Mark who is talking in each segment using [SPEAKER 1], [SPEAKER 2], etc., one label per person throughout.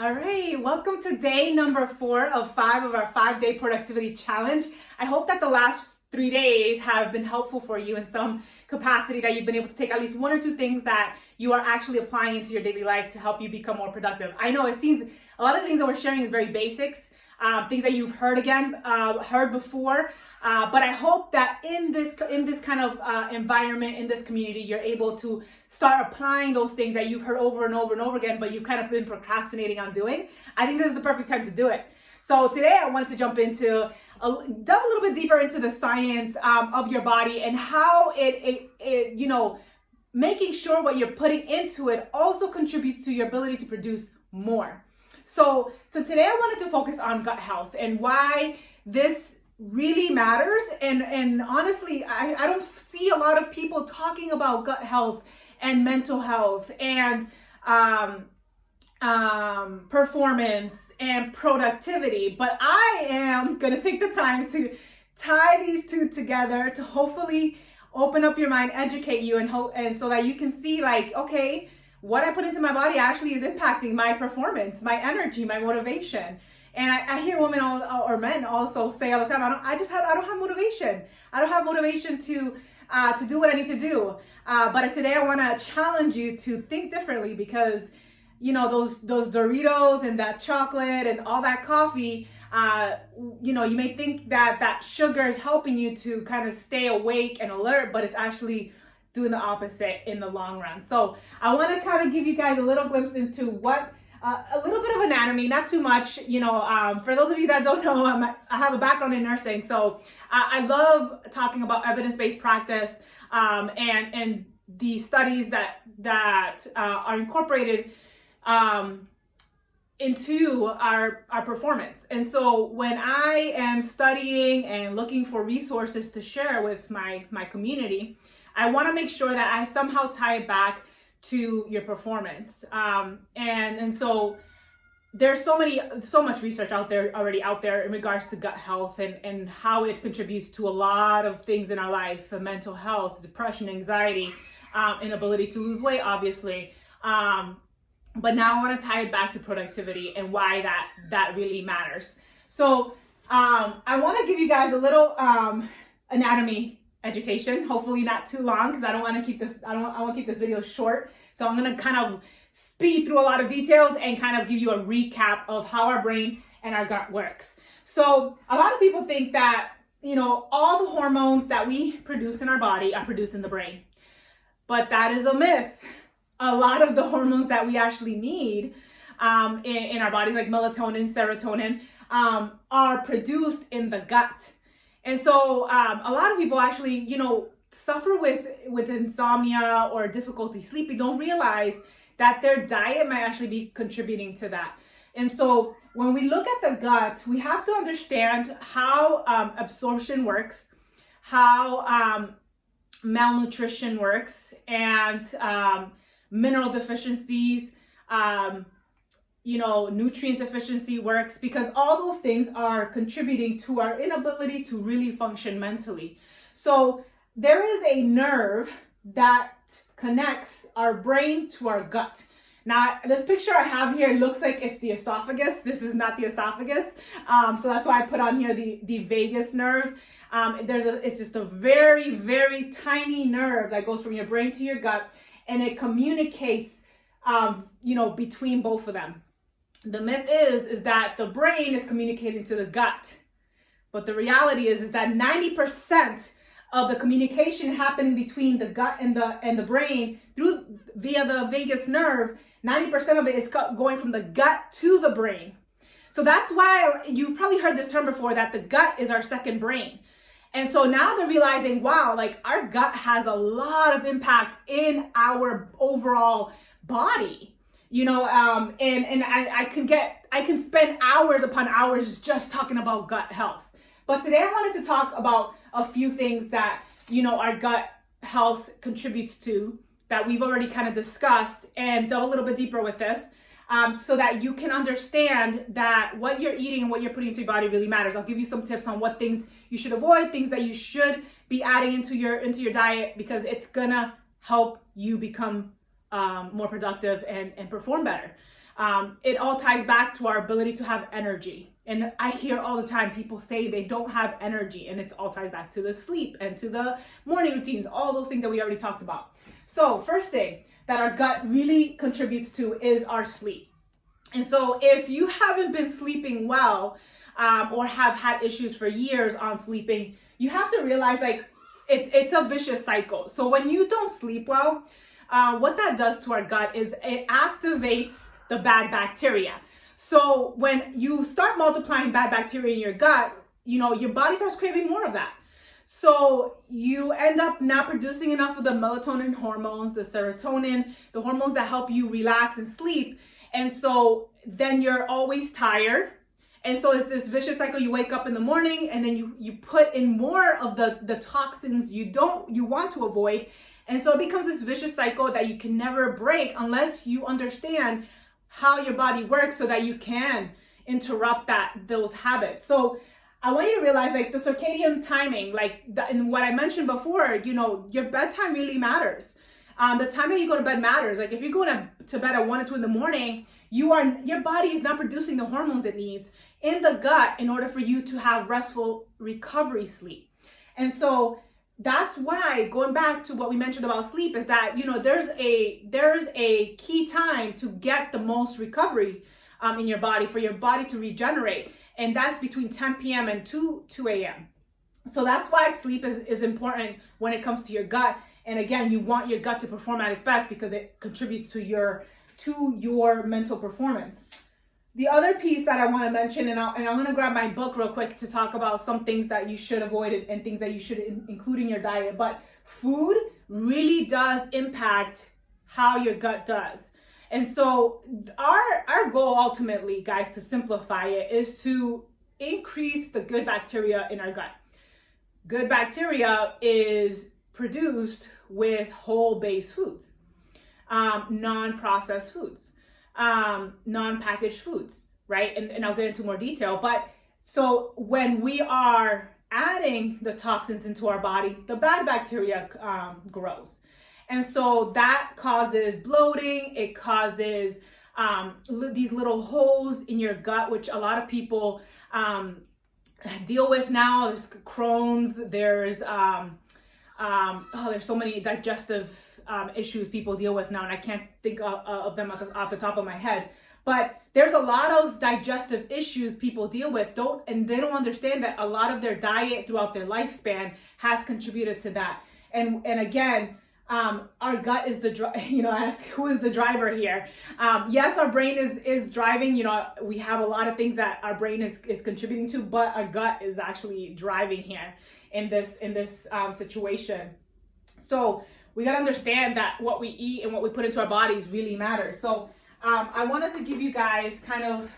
[SPEAKER 1] All right, welcome to day number 4 of 5 of our 5-day productivity challenge. I hope that the last 3 days have been helpful for you in some capacity, that you've been able to take at least 1 or 2 things that you are actually applying into your daily life to help you become more productive. I know it seems a lot of the things that we're sharing is very basics, things that you've heard before, but I hope that in this kind of environment, in this community, you're able to start applying those things that you've heard over and over and over again, but you've kind of been procrastinating on doing. I think this is the perfect time to do it. So today I wanted to delve a little bit deeper into the science of your body and how it making sure what you're putting into it also contributes to your ability to produce more. So today I wanted to focus on gut health and why this really matters. And honestly, I don't see a lot of people talking about gut health and mental health and performance and productivity. But I am going to take the time to tie these two together to hopefully open up your mind, educate you, and so that you can see, like, okay, what I put into my body actually is impacting my performance, my energy, my motivation. And I hear women or men also say all the time, I don't have motivation. I don't have motivation to do what I need to do. But today I want to challenge you to think differently, because those Doritos and that chocolate and all that coffee, you may think that sugar is helping you to kind of stay awake and alert, but it's actually doing the opposite in the long run. So I want to kind of give you guys a little glimpse into what a little bit of anatomy, not too much. For those of you that don't know, I have a background in nursing, so I love talking about evidence-based practice and the studies that are incorporated into our performance. And so when I am studying and looking for resources to share with my community, I want to make sure that I somehow tie it back to your performance. And so there's so much research out there in regards to gut health and how it contributes to a lot of things in our life: mental health, depression, anxiety, inability to lose weight, obviously. But now I want to tie it back to productivity and why that really matters. So I want to give you guys a little anatomy education, hopefully not too long, because I want to keep this video short. So I'm going to kind of speed through a lot of details and kind of give you a recap of how our brain and our gut works. So a lot of people think that, all the hormones that we produce in our body are produced in the brain. But that is a myth. A lot of the hormones that we actually need in our bodies, like melatonin, serotonin, are produced in the gut. And so a lot of people actually, suffer with insomnia or difficulty sleeping, don't realize that their diet might actually be contributing to that. And so when we look at the gut, we have to understand how absorption works, how malnutrition works, and mineral deficiencies, nutrient deficiency works, because all those things are contributing to our inability to really function mentally. So there is a nerve that connects our brain to our gut. Now, this picture I have here looks like it's the esophagus. This is not the esophagus. So that's why I put on here the vagus nerve. It's just a very, very tiny nerve that goes from your brain to your gut, and it communicates, between both of them. The myth is that the brain is communicating to the gut, but the reality is that 90% of the communication happening between the gut and the brain via the vagus nerve, 90% of it is going from the gut to the brain. So that's why you've probably heard this term before, that the gut is our second brain. And so now they're realizing, wow, like our gut has a lot of impact in our overall body, and I can spend hours upon hours just talking about gut health. But today I wanted to talk about a few things that, our gut health contributes to, that we've already kind of discussed, and delve a little bit deeper with this, so that you can understand that what you're eating and what you're putting into your body really matters. I'll give you some tips on what things you should avoid, things that you should be adding into your diet, because it's gonna help you become more productive and perform better. It all ties back to our ability to have energy. And I hear all the time people say they don't have energy, and it's all tied back to the sleep and to the morning routines, all those things that we already talked about. So first thing that our gut really contributes to is our sleep. And so if you haven't been sleeping well, or have had issues for years on sleeping, you have to realize it's a vicious cycle. So when you don't sleep well, what that does to our gut is it activates the bad bacteria. So when you start multiplying bad bacteria in your gut, your body starts craving more of that. So you end up not producing enough of the melatonin hormones, the serotonin, the hormones that help you relax and sleep. And so then you're always tired. And so it's this vicious cycle. You wake up in the morning and then you put in more of the toxins you want to avoid. And so it becomes this vicious cycle that you can never break unless you understand how your body works so that you can interrupt those habits. So I want you to realize the circadian timing, and what I mentioned before, your bedtime really matters. The time that you go to bed matters. If you're going to bed at 1 or 2 in the morning, your body is not producing the hormones it needs in the gut in order for you to have restful recovery sleep. And so that's why, going back to what we mentioned about sleep, is that there's a key time to get the most recovery in your body, for your body to regenerate, and that's between 10 p.m. and 2 a.m. So that's why sleep is important when it comes to your gut. And again, you want your gut to perform at its best because it contributes to your mental performance. The other piece that I want to mention, and I'm going to grab my book real quick to talk about some things that you should avoid and things that you should include in your diet. But food really does impact how your gut does. And so our goal ultimately, guys, to simplify it, is to increase the good bacteria in our gut. Good bacteria is produced with whole-based foods, non-processed foods, non-packaged foods, right? And I'll get into more detail. But so when we are adding the toxins into our body, the bad bacteria grows. And so that causes bloating. It causes these little holes in your gut, which a lot of people deal with now. There's Crohn's, there's so many digestive issues people deal with now, and I can't think of them off the top of my head. But there's a lot of digestive issues people deal with, and they don't understand that a lot of their diet throughout their lifespan has contributed to that. And again, our gut is ask who is the driver here. Yes, our brain is driving. We have a lot of things that our brain is contributing to, but our gut is actually driving here in this situation. So we got to understand that what we eat and what we put into our bodies really matters. So I wanted to give you guys kind of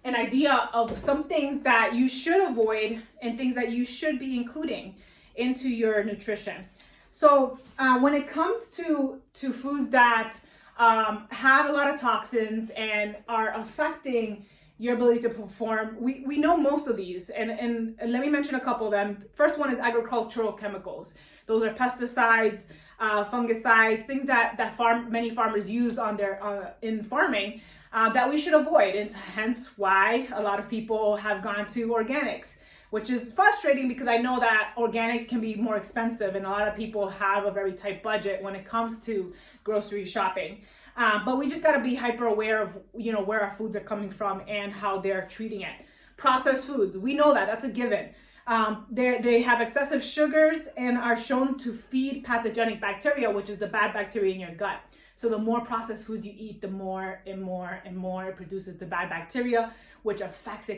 [SPEAKER 1] an idea of some things that you should avoid and things that you should be including into your nutrition. So when it comes to foods that have a lot of toxins and are affecting your ability to perform, we know most of these, and let me mention a couple of them. First one is agricultural chemicals. Those are pesticides, fungicides, things that many farmers use in farming that we should avoid. Is hence why a lot of people have gone to organics, which is frustrating because I know that organics can be more expensive and a lot of people have a very tight budget when it comes to grocery shopping. But we just got to be hyper aware of where our foods are coming from and how they're treating it. Processed foods, we know that's a given. They have excessive sugars and are shown to feed pathogenic bacteria, which is the bad bacteria in your gut. So the more processed foods you eat, the more and more and more it produces the bad bacteria, which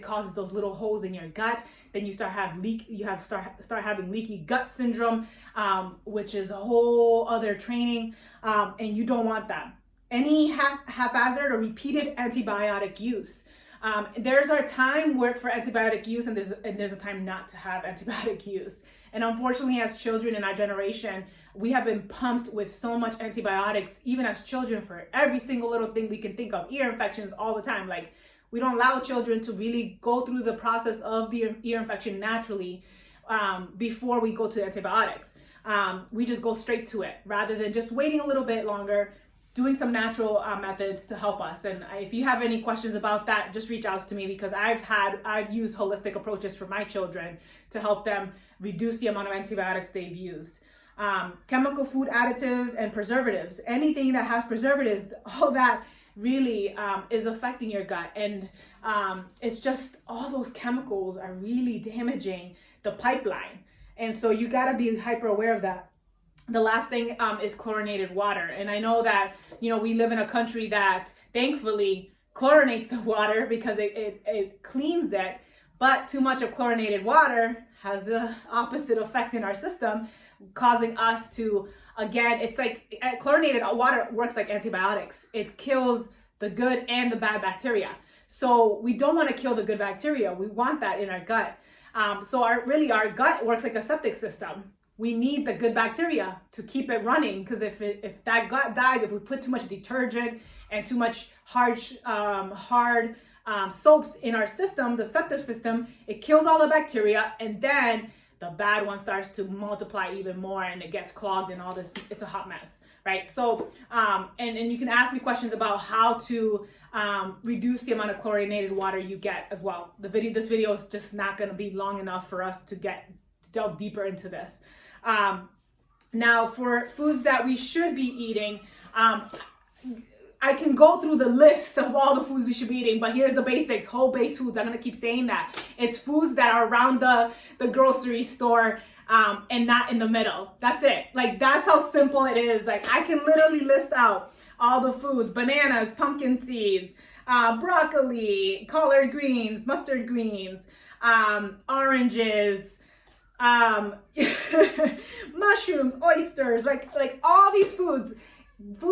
[SPEAKER 1] causes those little holes in your gut. Then you start having leaky gut syndrome, which is a whole other training, and you don't want that. Any haphazard or repeated antibiotic use. There's a time for antibiotic use, and there's a time not to have antibiotic use. And unfortunately, as children in our generation, we have been pumped with so much antibiotics, even as children, for every single little thing we can think of. Ear infections all the time. We don't allow children to really go through the process of the ear infection naturally before we go to antibiotics. we just go straight to it rather than just waiting a little bit longer, doing some natural methods to help us. And if you have any questions about that, just reach out to me, because I've used holistic approaches for my children to help them reduce the amount of antibiotics they've used. Chemical food additives and preservatives, anything that has preservatives, all that really is affecting your gut. And it's just all those chemicals are really damaging the pipeline. And so you got to be hyper aware of that. The last thing is chlorinated water. And I know that, we live in a country that thankfully chlorinates the water because it cleans it, but too much of chlorinated water has the opposite effect in our system, causing us to, again, it's like chlorinated water works like antibiotics. It kills the good and the bad bacteria. So we don't want to kill the good bacteria. We want that in our gut. So our gut works like a septic system. We need the good bacteria to keep it running, because if that gut dies, if we put too much detergent and too much hard soaps in our system, the septic system, it kills all the bacteria, and then the bad one starts to multiply even more, and it gets clogged and all this. It's a hot mess, right? So, and you can ask me questions about how to reduce the amount of chlorinated water you get as well. This video is just not going to be long enough for us to delve deeper into this. Now, for foods that we should be eating, I can go through the list of all the foods we should be eating, but here's the basics: whole base foods. I'm going to keep saying that. It's foods that are around the grocery store and not in the middle. That's it. Like, that's how simple it is. Like, I can literally list out all the foods: bananas, pumpkin seeds, broccoli, collard greens, mustard greens, oranges, mushrooms, oysters, like all these foods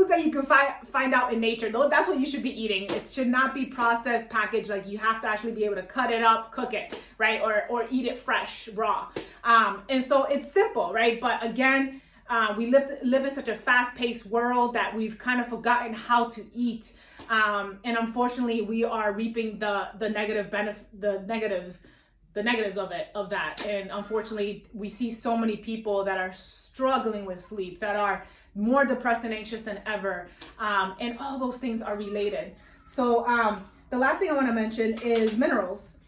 [SPEAKER 1] that you can find out in nature. That's what you should be eating. It should not be processed, packaged. Like, you have to actually be able to cut it up, cook it, right? Or eat it fresh, raw. And so it's simple, right? But again, we live in such a fast-paced world that we've kind of forgotten how to eat. And unfortunately, we are reaping the negatives of that. And unfortunately, we see so many people that are struggling with sleep, that are more depressed and anxious than ever. And all those things are related. So the last thing I want to mention is minerals,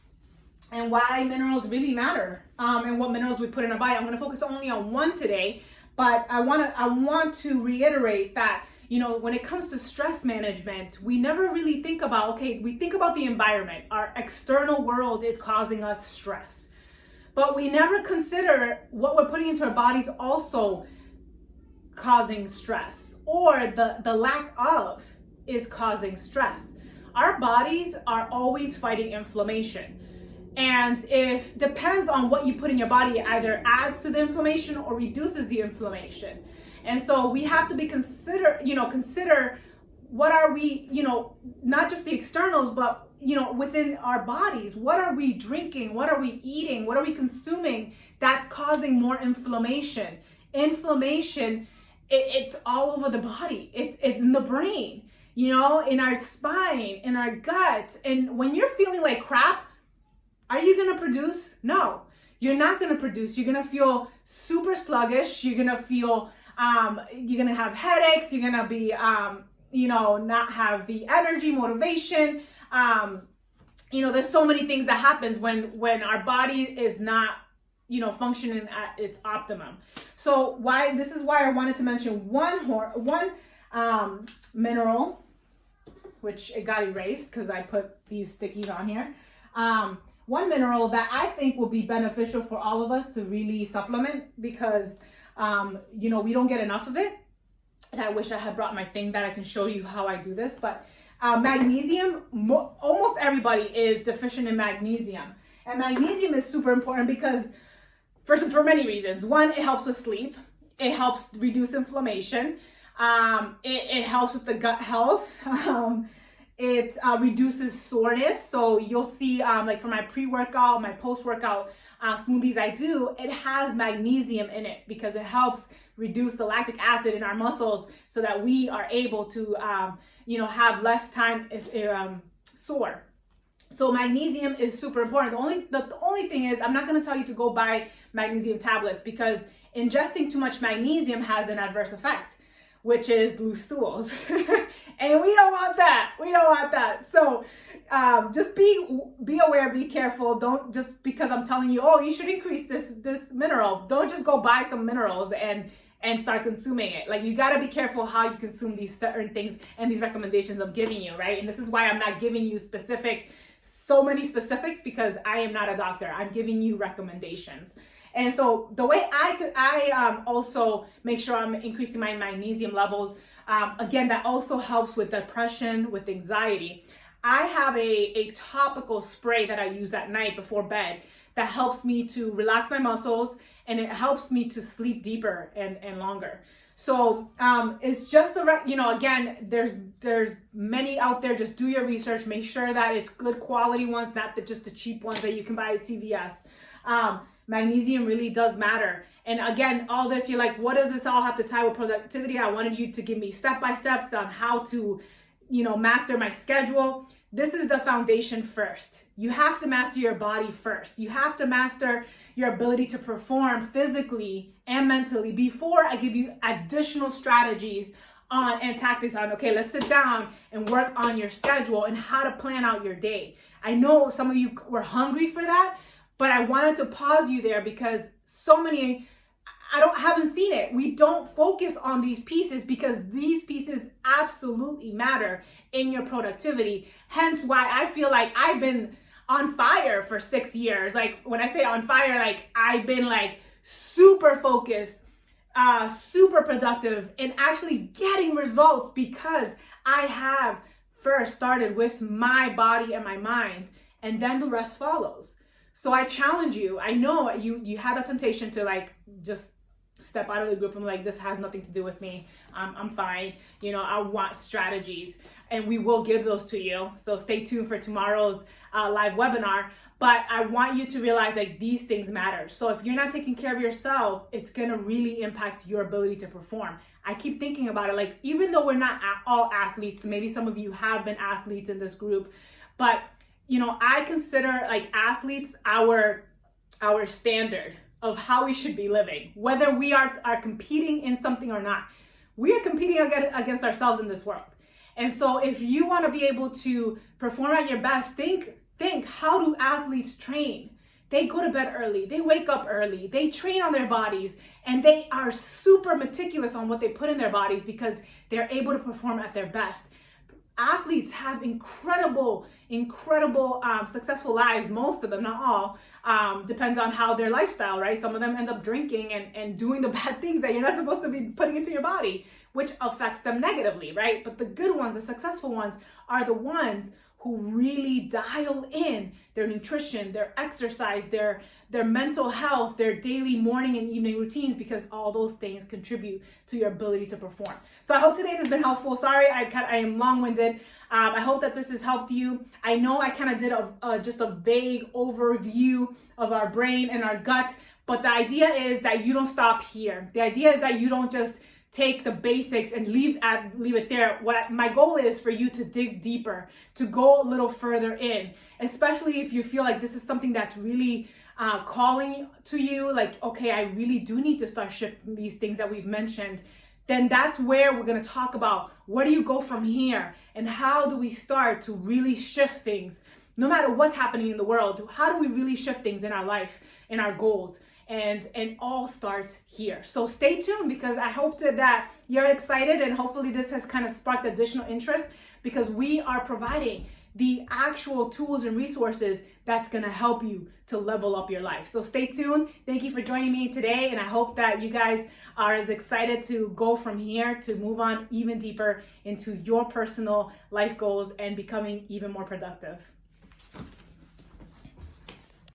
[SPEAKER 1] and why minerals really matter, and what minerals we put in our body. I'm going to focus only on one today, but I want to reiterate that, when it comes to stress management, we never really think about, we think about the environment. Our external world is causing us stress, but we never consider what we're putting into our bodies also causing stress, or the lack of is causing stress. Our bodies are always fighting inflammation. And if depends on what you put in your body, it either adds to the inflammation or reduces the inflammation. And so we have to consider what are we, not just the externals, but, within our bodies. What are we drinking? What are we eating? What are we consuming that's causing more inflammation? Inflammation, it's all over the body. It's in the brain, in our spine, in our gut. And when you're feeling like crap, are you going to produce? No, you're not going to produce. You're going to feel super sluggish. You're going to feel, you're going to have headaches. You're going to be, not have the energy, motivation. There's so many things that happens when our body is not, functioning at its optimum. So this is why I wanted to mention one mineral, which it got erased because I put these stickies on here. One mineral that I think will be beneficial for all of us to really supplement, because, we don't get enough of it. And I wish I had brought my thing that I can show you how I do this. But magnesium, almost everybody is deficient in magnesium. And magnesium is super important because, for many reasons. One, it helps with sleep. It helps reduce inflammation. It helps with the gut health. It reduces soreness. So you'll see, like for my pre-workout, my post-workout smoothies I do, it has magnesium in it because it helps reduce the lactic acid in our muscles so that we are able to, have less time sore. So magnesium is super important. The only thing is, I'm not going to tell you to go buy magnesium tablets because ingesting too much magnesium has an adverse effect, which is loose stools. And we don't want that. We don't want that. So just be aware, be careful. Don't just because I'm telling you, oh, you should increase this mineral. Don't just go buy some minerals and start consuming it. Like, you got to be careful how you consume these certain things and these recommendations I'm giving you, right? And this is why I'm not giving you so many specifics, because I am not a doctor. I'm giving you recommendations. And so the way I also make sure I'm increasing my magnesium levels, again, that also helps with depression, with anxiety. I have a topical spray that I use at night before bed that helps me to relax my muscles, and it helps me to sleep deeper and longer. So it's just again, there's many out there. Just do your research. Make sure that it's good quality ones, not just the cheap ones that you can buy at CVS. Magnesium really does matter. And again, all this, you're like, what does this all have to tie with productivity? I wanted you to give me step-by-steps on how to, master my schedule. This is the foundation first. You have to master your body first. You have to master your ability to perform physically and mentally before I give you additional strategies and tactics on, okay, let's sit down and work on your schedule and how to plan out your day. I know some of you were hungry for that, but I wanted to pause you there because so many, haven't seen it. We don't focus on these pieces because these pieces absolutely matter in your productivity. Hence why I feel like I've been on fire for 6 years. Like, when I say on fire, like, I've been like super focused, super productive, and actually getting results because I have first started with my body and my mind, and then the rest follows. So I challenge you. I know you had a temptation to like just step out of the group and like, this has nothing to do with me. I'm fine. I want strategies, and we will give those to you. So stay tuned for tomorrow's live webinar. But I want you to realize like these things matter. So if you're not taking care of yourself, it's going to really impact your ability to perform. I keep thinking about it. Like, even though we're not all athletes, maybe some of you have been athletes in this group, but I consider like athletes our standard of how we should be living, whether we are competing in something or not. We are competing against ourselves in this world. And so if you want to be able to perform at your best, think, how do athletes train? They go to bed early, they wake up early, they train on their bodies, and they are super meticulous on what they put in their bodies because they're able to perform at their best. Athletes have incredible successful lives. Most of them, not all, depends on how their lifestyle, right? Some of them end up drinking and doing the bad things that you're not supposed to be putting into your body, which affects them negatively, right? But the good ones, the successful ones, are the ones who really dial in their nutrition, their exercise, their mental health, their daily morning and evening routines, because all those things contribute to your ability to perform. So I hope today has been helpful. Sorry, I am long-winded. I hope that this has helped you. I know I kind of did just a vague overview of our brain and our gut, but the idea is that you don't stop here. The idea is that you don't just take the basics and leave it there. My goal is for you to dig deeper, to go a little further in, especially if you feel like this is something that's really calling to you, like, okay, I really do need to start shifting these things that we've mentioned. Then that's where we're going to talk about where do you go from here and how do we start to really shift things no matter what's happening in the world. How do we really shift things in our life, in our goals? And all starts here. So stay tuned, because I hope that you're excited, and hopefully this has kind of sparked additional interest, because we are providing the actual tools and resources that's going to help you to level up your life. So stay tuned. Thank you for joining me today, and I hope that you guys are as excited to go from here to move on even deeper into your personal life goals and becoming even more productive.